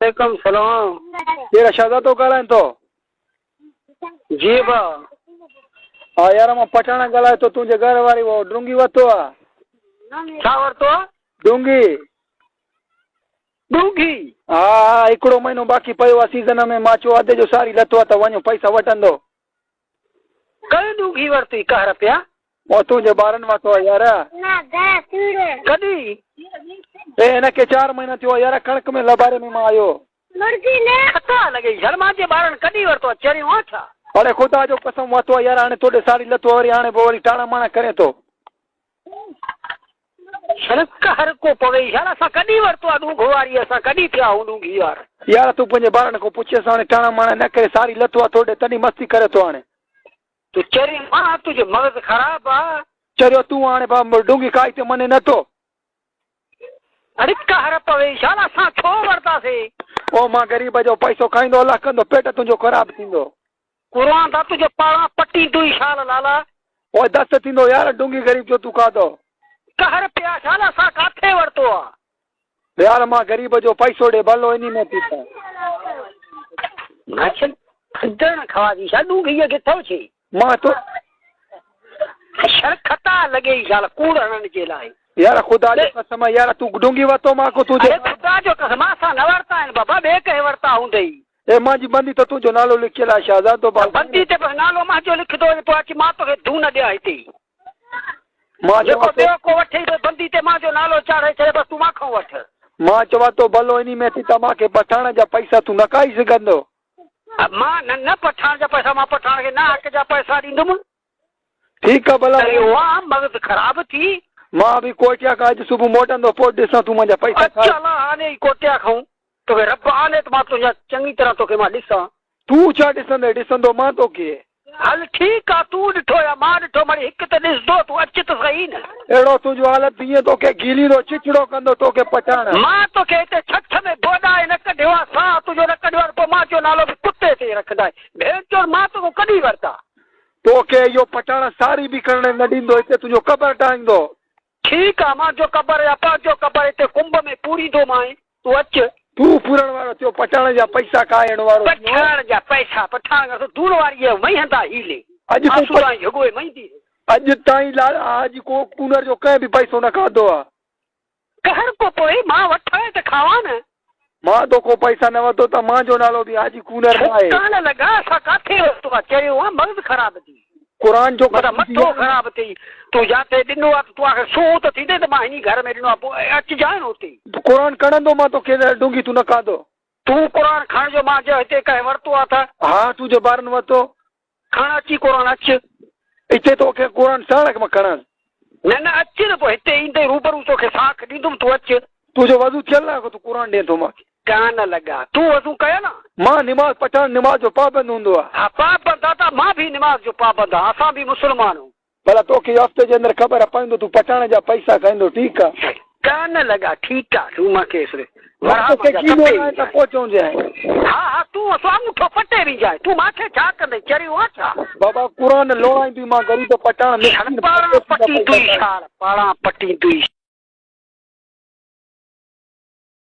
वालेकुम सलाम। तेरा शहजाद तो ॻाल्हाए थो? जी भाउ। हा यार मां पठाण ॻाल्हाए थो। तुंहिंजे घर वारी वो डूंगी वरितो आहे? छा वरितो आहे? डूंगी। डूंगी? हा हा, हिकिड़ो महीनो बाक़ी पियो आहे सीज़न में। मां चयो अधु जो सारी लथो आहे त वञो पैसा वठंदो। कई डूंगी वरिती? कह रुपया? वो तुंहिंजे ॿारनि वरितो आहे यार। कॾहिं? हिनखे 4 महीना थियो आहे यार। कणक में लबारे में मां आयो। खता लॻे यार। मुंहिंजे ॿारनि कॾहिं वरितो आहे? चरियो आहे छा? अरे ख़ुदा जो कसम वरितो आहे यार। हाणे तोॾे सारी लथो वरी हाणे पोइ वरी टाणा माणा करे थो। हर को पवे यार। असां कॾहिं वरितो आहे डूंघो वारी? असां कॾहिं थिया हूं डूंगी यार? यार तूं पंहिंजे ॿारनि खां पुछेसि हाणे टाणा माणा न करे सारी लथो आहे तोॾे तॾहिं मस्ती करे थो हाणे। तूं चरी मां तुंहिंजो मग़ज़ ख़राब आहे। चरियो तूं हाणे डूंगी काई ते मने नथो। अरे कहर पवे यार। असां छो वरितासीं? ओ मां ग़रीब जो पैसो खाईंदो अलाह कंदो पेट तुंहिंजो ख़राब थींदो। क़ुरान था तुंहिंजो पाणा पटी तूं शाल लाला। ओ दस्त थींदो यार। डूंगी ग़रीब जो तूं खाधो। कहर पिया शाल। असां काथे वरितो आहे? यार मां ग़रीब जो पैसो ॾे भलो इन में थी था। न खावादी छा डूंगीअ खे थो छे? मां तो खता लॻे शाल कूड़ हणण जे लाइ। यार ख़ुदा जो कसम यार तूं डूंगी वरितो मां को तुंहिंजे। अरे ख़ुदा जो कसम असां न वरिता आहिनि बाबा। ॿिए कंहिं वरिता हूंदई। ए मुंहिंजी बंदी त तुंहिंजो नालो लिखियल आहे शहजाद तो बंदी ते नालो मुंहिंजो लिखंदो पोइ अची मां तोखे धून ॾियां हिते। मां जेको ॿियो को वठे बंदी ते मुंहिंजो नालो चाढ़े छॾे बसि तूं मां वठ। मां चवां थो भलो इन में थी त मूंखे पठाण जा पैसा तूं न खाई सघंदो। मां न पठाण जा पैसा। मां पठाण खे न हक़ जा पैसा ॾींदुमि। ठीकु आहे भला। वाह मग़ज़ ख़राब थी। मां बि कोटिया खां अॼु सुबुह मोटंदो पोइ ॾिसां तूं मुंहिंजा पैसा खा। चल हाणे ई कोटिया खाऊं। तोखे रब आने त मां तुंहिंजा चङी तरह तोखे मां ॾिसां। तूं छा ॾिसंदे? ॾिसंदो मां तोखे। हल ठीकु आहे। तूं ॾिठो या मां ॾिठो वरी हिकु त ॾिसंदो। तूं अच त सही न। अहिड़ो तुंहिंजो हालत ईअं तोखे गीलीरो चिचड़ो कंदो तोखे पठाण। मां तोखे हिते छठ में बोॾाए न कढियो आहे। साह तुंहिंजो न कढियो आहे। पोइ मां जो नालो बि कुते ते रखंदा। भेण चोर मां तोखे कॾहिं वरिता? तोखे इहो पठाण सारी बि करण न ॾींदो। हिते तुंहिंजो क़बर टाईंदो। ठीकु आहे। मां जो क़बर या पंहिंजो क़बर हिते कुंभ में पूरींदो मां। तूं अच। तूं पूरण वारो थियो पठाण जा पैसा खाइण वारो। पठाण जा पैसा पठाण धूड़ वारी वही हंधा हीले। अॼु ताईं अॼु को कूलर जो कंहिं बि पैसो न खाधो आहे। कहर को पोइ मां वठां त खावां न। मां तोखो पैसा न वरितो त मुंहिंजो नालो बि हाजी कूलर न आहे। कान लॻा। असां काथे वरितो आहे? चरियो आहे मग़ज़ ख़राब थी। क़ुरान जो मथो ख़राब थी। तूं जिते ॾिनो आहे तूं आख़िर सूं त थींदे त मां हिन घर में ॾिनो आहे। पोइ अचिजांइ हुते। क़ुरान खणंदो मां तोखे डूंगी तूं न खाधो। तूं क़ुरान खण जो मां जो हिते कंहिं वरितो आहे त? हा तुंहिंजे ॿारनि वरितो। खण अची क़ुरान अच। हिते तोखे क़ुरान साण मां खणनि। न न अच न। पोइ हिते ईंदे रूबरू तोखे साख ॾींदुमि। तूं अच। तुंहिंजो वज़ू थियल आहे तूं क़ुरान ॾिए थो मूंखे? कान लॻा। तूं वज़ू कयो न। मां निमाज़ पठाण निमाज़ जो पाबंद हूंदो आहे। हा पाबंद दादा। मां बि निमाज़ जो पाबंद आहियां। असां बि मुस्लमान आहियूं। भला तोखे हफ़्ते जे अंदरि ख़बर पवंदो तूं पठाण जा पैसा खाईंदो। ठीकु आहे। कान लॻा। ठीकु आहे। तूं मूंखे हा हा तूं अंगूठो पटे बि जाए। तूं मूंखे छा कंदे? चरियो आहे छा? बाबा क़ुरान लोड़ाईंदी मां ग़रीब पठाण पाणा पटी तुई